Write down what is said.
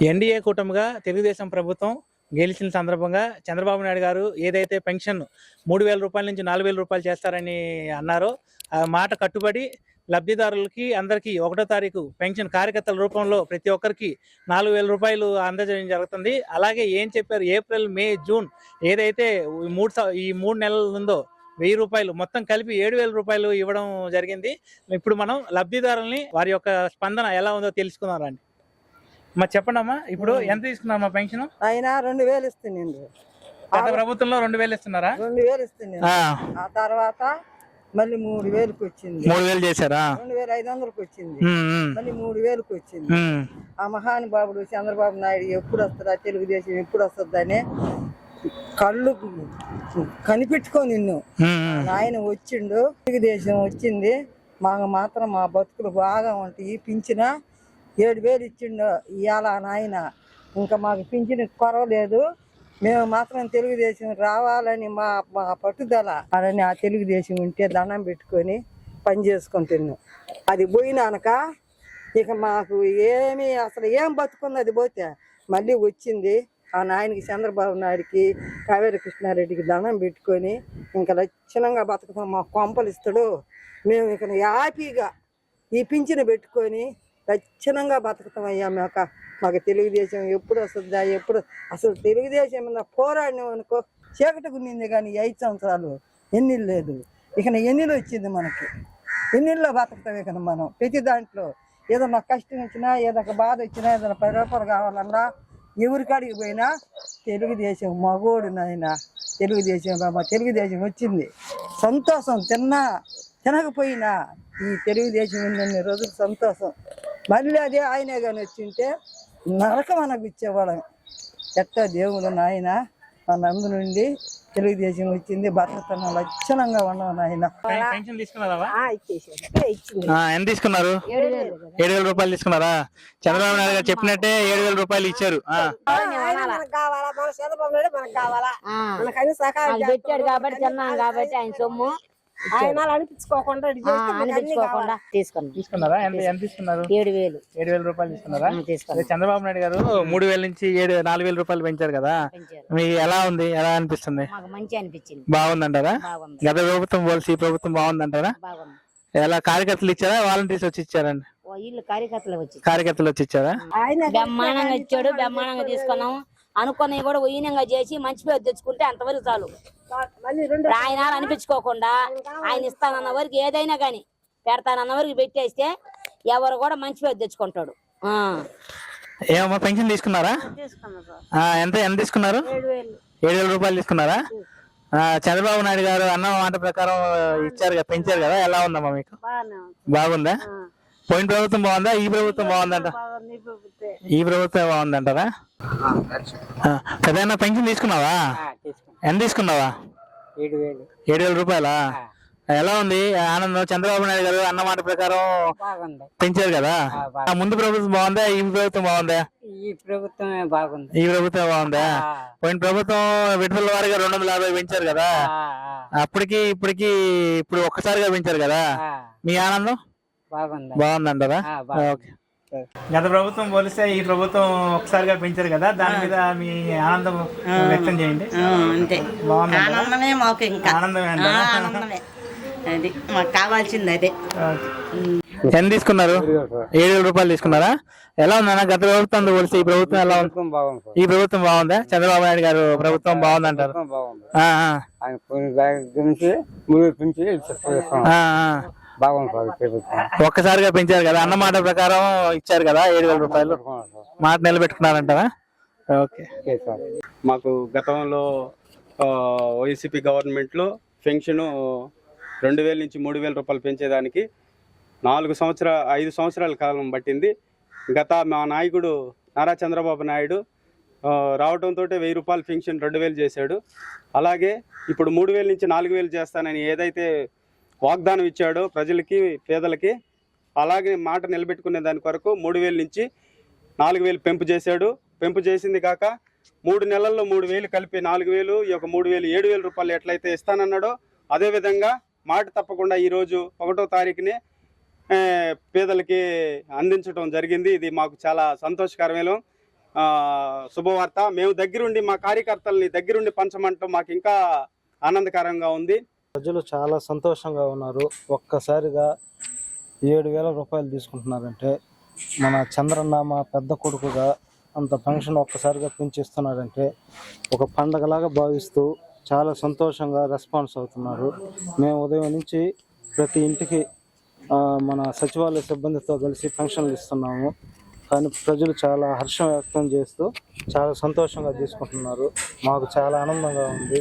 NDA కూటమిగా తెలుగుదేశం ప్రభుత్వం గెలిచిన సందర్భంగా చంద్రబాబు నాయుడు గారు ఏదైతే పెన్షన్ 3,000 రూపాయల నుంచి 4,000 రూపాయలు చేస్తారని అన్నారో ఆ మాట కట్టుబడి లబ్ధిదారులకి అందరికీ 1వ తారీఖు పెన్షన్ కార్యకర్తల రూపంలో ప్రతి ఒక్కరికి 4,000 రూపాయలు అందజేయడం జరుగుతుంది. అలాగే ఏం చెప్పారు, ఏప్రిల్, మే, జూన్ ఏదైతే ఈ 3 నెలల ఉందో 1,000 రూపాయలు మొత్తం కలిపి 7,000 రూపాయలు ఇవ్వడం జరిగింది. ఇప్పుడు మనం లబ్ధిదారుల్ని వారి యొక్క స్పందన ఎలా ఉందో తెలుసుకుందాం రండి. మరి చెప్పండి అమ్మా, ఇప్పుడు ఎంత తీసుకున్నారు మా పెన్షన్? ఆయన 2,000 ఇస్తున్నాడు. గత ప్రభుత్వంలో 2,000 ఇస్తున్నారా? 2,000 ఇస్తున్నాడు. ఆ తర్వాత మళ్ళీ 3,000కి వచ్చింది. 3,000 చేశారా? 2,500కి వచ్చింది. మళ్ళీ 3,000కి వచ్చింది. ఆ మహానుభావుడు చంద్రబాబు నాయుడు ఎప్పుడు వస్తుందా, తెలుగుదేశం ఎప్పుడు వస్తుందని కళ్ళు కనిపెట్టుకొని నిన్ను ఆయన వచ్చిండు. తెలుగుదేశం వచ్చింది. మాకు మాత్రం మా బతుకులు బాగా ఉంటాయి. పింఛన 7,000 ఇచ్చిండు ఇవాళ నాయన. ఇంకా మాకు పింఛన్ కొరవలేదు. మేము మాత్రం తెలుగుదేశం రావాలని మా పట్టుదల అని ఆ తెలుగుదేశం ఉంటే దండం పెట్టుకొని పని చేసుకుంటున్నాం. అది పోయినాక ఇక మాకు అసలు ఏం బతుకుంది. అది పోతే మళ్ళీ వచ్చింది. ఆ నాయనకి చంద్రబాబు నాయుడికి కావేరి కృష్ణారెడ్డికి దండం పెట్టుకొని ఇంకా లక్షణంగా బతుకుతాం. మాకు కొంపలు ఇస్తాడు. మేము ఇక హ్యాపీగా ఈ పింఛను పెట్టుకొని లక్షణంగా బతుకుతామయ్యా. మాకు తెలుగుదేశం ఎప్పుడు వస్తుందా, ఎప్పుడు అసలు తెలుగుదేశం మీద పోరాడినాం అనుకో చీకటి గుండింది. కానీ 5 సంవత్సరాలు ఎన్నిళ్ళు లేదు. ఇక ఎన్నిళ్ళు వచ్చింది మనకి. ఎన్నిళ్ళలో బతుకుతాం ఇక మనం. ప్రతి దాంట్లో ఏదన్నా కష్టం వచ్చినా, ఏదైనా బాధ వచ్చినా, ఏదైనా 10 రూపాయలు కావాలన్నా ఎవరికాడికి పోయినా తెలుగుదేశం మగోడు నాయన. తెలుగుదేశం వచ్చింది. సంతోషం. తినకపోయినా ఈ తెలుగుదేశం ఎన్ని రోజులు సంతోషం. మళ్ళీ అదే ఆయనే కానీ వచ్చింటే నరకం అనిపించేవాళ్ళం. ఎట్టా దేవుడు నాయన మనందు నుండి తెలుగుదేశం వచ్చింది. బతుకుతున్న లక్షణంగా ఉన్నాం నాయన. ఎంత తీసుకున్నారు? 7,000 రూపాయలు తీసుకున్నారా? చంద్రబాబు నాయుడు గారు చెప్పినట్టే 7,000 రూపాయలు ఇచ్చారు. మనకు కావాలా? మన చంద్రబాబు నాయుడు మనకు కావాలా? మనకని సహాయం పెట్టాడు కాబట్టి తిన్నాం కాబట్టి ఆయన సొమ్ము ఆయన అనిపించుకోకుండా తీసుకున్నారా? ఎంత తీసుకున్నారు? 7,000 రూపాయలు తీసుకున్నారా? చంద్రబాబు నాయుడు గారు 3,000 నుంచి 4,000 రూపాయలు పెంచారు కదా, మీకు ఎలా ఉంది? ఎలా అనిపిస్తుంది? మంచి అనిపించింది. బాగుందంటారా? గత ప్రభుత్వం పోల్చి ఈ ప్రభుత్వం బాగుందంటారా? ఎలా కార్యకర్తలు ఇచ్చారా, వాలంటీర్స్ వచ్చి ఇచ్చారండి? కార్యకర్తలు వచ్చి ఇచ్చారా? బ్రహ్మాండంగా ఇచ్చాడు. బ్రహ్మాండంగా తీసుకున్నాం. అనుకున్నవి కూడా ఉయ్యంగా చేసి మంచి పేరు తెచ్చుకుంటే అంతవరకు చాలు. ఆయన అనిపించుకోకుండా ఆయన ఇస్తానన్న వరకు ఏదైనా కానీ పెడతానన్న వరకు పెట్టేస్తే ఎవరు కూడా మంచి పేరు తెచ్చుకుంటాడు. ఏమమ్మా పెన్షన్ తీసుకున్నారా? ఎంత తీసుకున్నారు? 7,000 రూపాయలు తీసుకున్నారా? చంద్రబాబు నాయుడు గారు అన్న మాట ప్రకారం ఇచ్చారు కదా, పెంచారు కదా, ఎలా ఉందమ్మా మీకు? బాగుందా? పోయిన ప్రభుత్వం బాగుందా, ఈ ప్రభుత్వం బాగుందంట? ఈ ప్రభుత్వం బాగుందంటారా? పెద్ద పెన్షన్ తీసుకున్నావా? ఎంత తీసుకున్నావా? 7,000 రూపాయలా? ఎలా ఉంది ఆనందం? చంద్రబాబు నాయుడు గారు అన్నమాట ప్రకారం పెంచారు కదా, ముందు ప్రభుత్వం బాగుందా, ఈ ప్రభుత్వం బాగుందా? ఈ ప్రభుత్వమే బాగుంది. ఈ ప్రభుత్వం బాగుందా? పోయిన ప్రభుత్వం విడుదల వారిగా 250 పెంచారు కదా, అప్పటికి ఇప్పటికి ఇప్పుడు ఒక్కసారిగా పెంచారు కదా, మీ ఆనందం బాగుందంటారా? ఓకే. గత ప్రభుత్వం పోలిస్తే ఈ ప్రభుత్వం ఒకసారిగా పెంచారు కదా, దాని మీద మీ ఆనందం వ్యక్తం చేయండి. అంతే, ఆనందమే మాకు. ఇంకా ఆనందమే, అది మాకు కావాల్సింది అదే. ఎంత తీసుకున్నారు? 7,000 రూపాయలు తీసుకున్నారా? ఎలా ఉందన్న గత ప్రభుత్వం పోలిస్తే ఈ ప్రభుత్వం ఎలా ఉంది? ఈ ప్రభుత్వం బాగుందా? చంద్రబాబు నాయుడు గారు ప్రభుత్వం బాగుందంటారు? ఒక్కసారిగా పెంచారు కదా, అన్నమాట ప్రకారం ఇచ్చారు కదా 7,000 రూపాయలు, మాట నిలబెట్టుకున్నారంటారా? ఓకే. మాకు గతంలో వైసీపీ గవర్నమెంట్ లో పెన్షన్ 2,000 నుంచి 3,000 రూపాయలు పెంచేదానికి 5 సంవత్సరాల కాలం పట్టింది. మా నాయకుడు నారా చంద్రబాబు నాయుడు రావడంతో 1,000 రూపాయలు పెన్షన్ 2,000 చేశాడు. అలాగే ఇప్పుడు 3,000 నుంచి 4,000 చేస్తానని ఏదైతే వాగ్దానం ఇచ్చాడో ప్రజలకి, పేదలకి, అలాగే మాట నిలబెట్టుకునే దాని కొరకు 3,000 నుంచి 4,000 పెంపు చేశాడు. పెంపు చేసింది కాక 3 నెలల్లో 3,000 కలిపి 4,000, ఈ యొక్క 3,000 7,000 రూపాయలు ఎట్లయితే ఇస్తానన్నాడో అదేవిధంగా మాట తప్పకుండా ఈరోజు 1వ తారీఖునే పేదలకి అందించడం జరిగింది. ఇది మాకు చాలా సంతోషకరమైన శుభవార్త. మేము దగ్గరుండి మా కార్యకర్తల్ని దగ్గరుండి పంచమంటూ మాకు ఇంకా ఆనందకరంగా ఉంది. ప్రజలు చాలా సంతోషంగా ఉన్నారు. ఒక్కసారిగా 7,000 రూపాయలు తీసుకుంటున్నారంటే మన చంద్రన్న మా పెద్ద కొడుకుగా అంత పెన్షన్ ఒక్కసారిగా పెంచిస్తున్నారంటే ఒక పండగలాగా భావిస్తూ చాలా సంతోషంగా రెస్పాన్స్ అవుతున్నారు. మేము ఉదయం నుంచి ప్రతి ఇంటికి మన సచివాలయ సిబ్బందితో కలిసి పెన్షన్లు ఇస్తున్నాము. కానీ ప్రజలు చాలా హర్షం వ్యక్తం చేస్తూ చాలా సంతోషంగా తీసుకుంటున్నారు. మాకు చాలా ఆనందంగా ఉంది.